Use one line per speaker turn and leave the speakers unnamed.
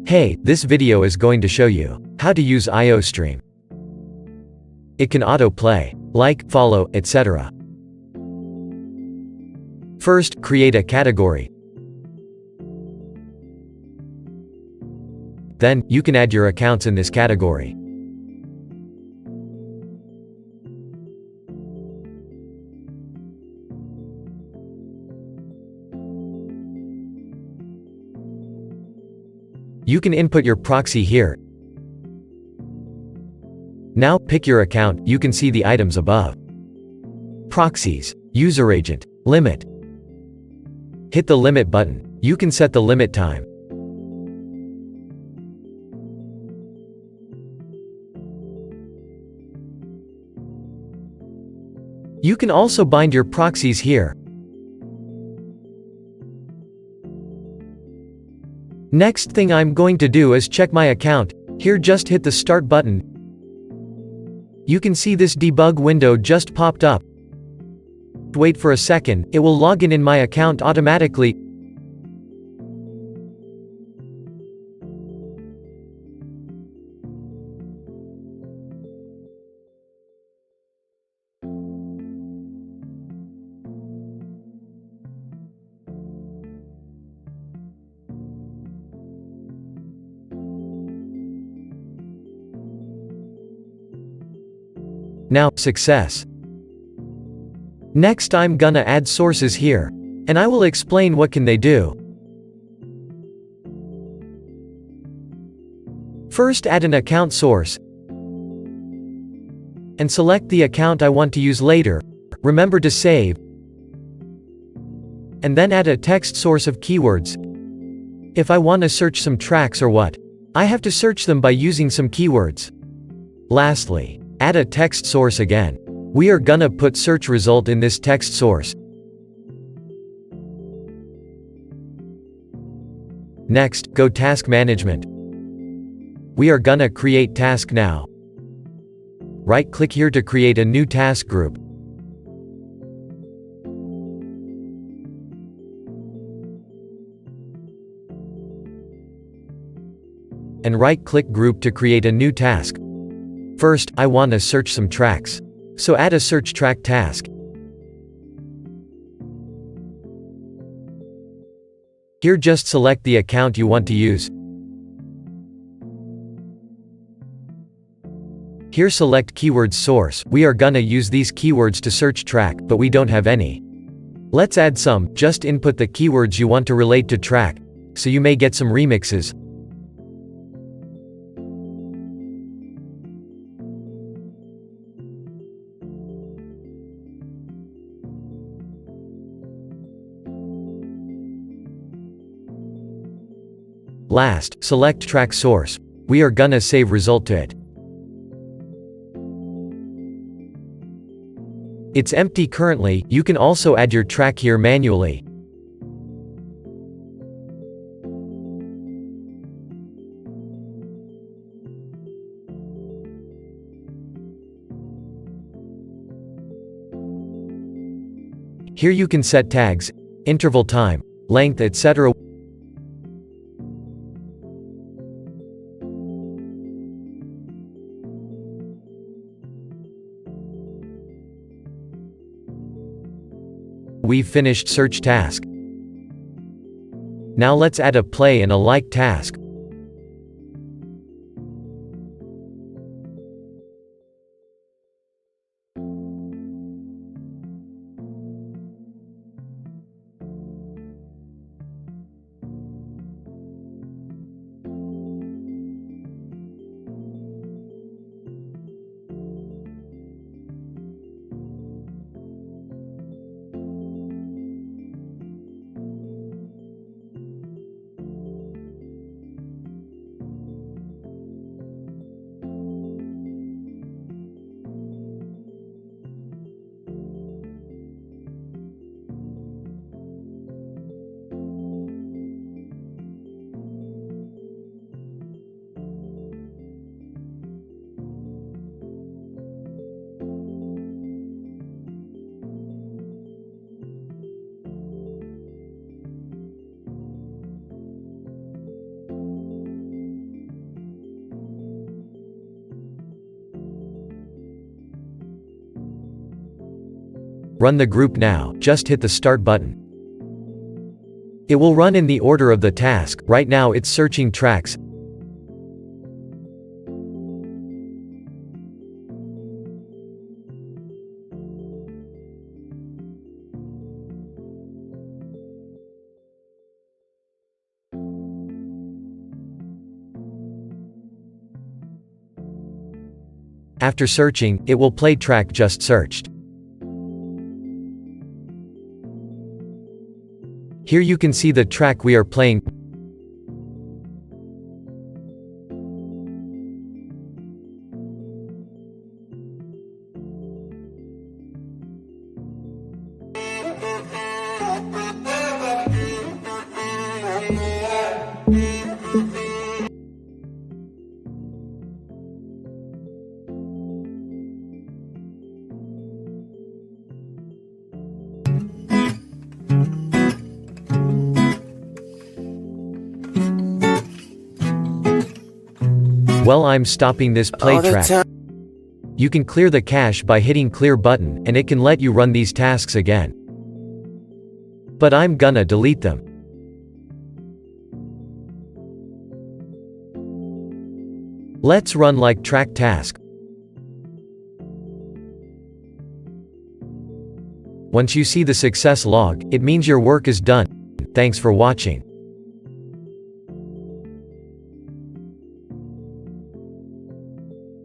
Hey, this video is going to show you how to use AioStream. It can auto-play, like, follow, etc. First, create a category. Then, you can add your accounts in this category. You can input your proxy here. Now, pick your account. You can see the items above. Proxies, user agent, limit. Hit the limit button. You can set the limit time. You can also bind your proxies here. Next thing I'm going to do is check my account. Here, just hit the start button. You can see this debug window just popped up. Wait for a second, it will log in my account automatically. Now, success. Next I'm gonna add sources here. And I will explain what can they do. First, add an account source. And select the account I want to use later. Remember to save. And then add a text source of keywords. If I want to search some tracks or what, I have to search them by using some keywords. Lastly, add a text source again. We are gonna put search result in this text source. Next, go task management. We are gonna create task now. Right-click here to create a new task group. And right-click group to create a new task. First, I want to search some tracks. So add a search track task. Here just select the account you want to use. Here select keyword source. We are gonna use these keywords to search track, but we don't have any. Let's add some. Just input the keywords you want to relate to track, so you may get some remixes. Last, select track source. We are gonna save result to it. It's empty currently. You can also add your track here manually. Here you can set tags, interval time, length, etc. We've finished search task. Now let's add a play and a like task. Run the group now, just hit the start button. It will run in the order of the task. Right now it's searching tracks. After searching, it will play track just searched. Here you can see the track we are playing. Well, I'm stopping this play track. You can clear the cache by hitting clear button, and it can let you run these tasks again. But I'm gonna delete them. Let's run like track task. Once you see the success log, it means your work is done. Thanks for watching.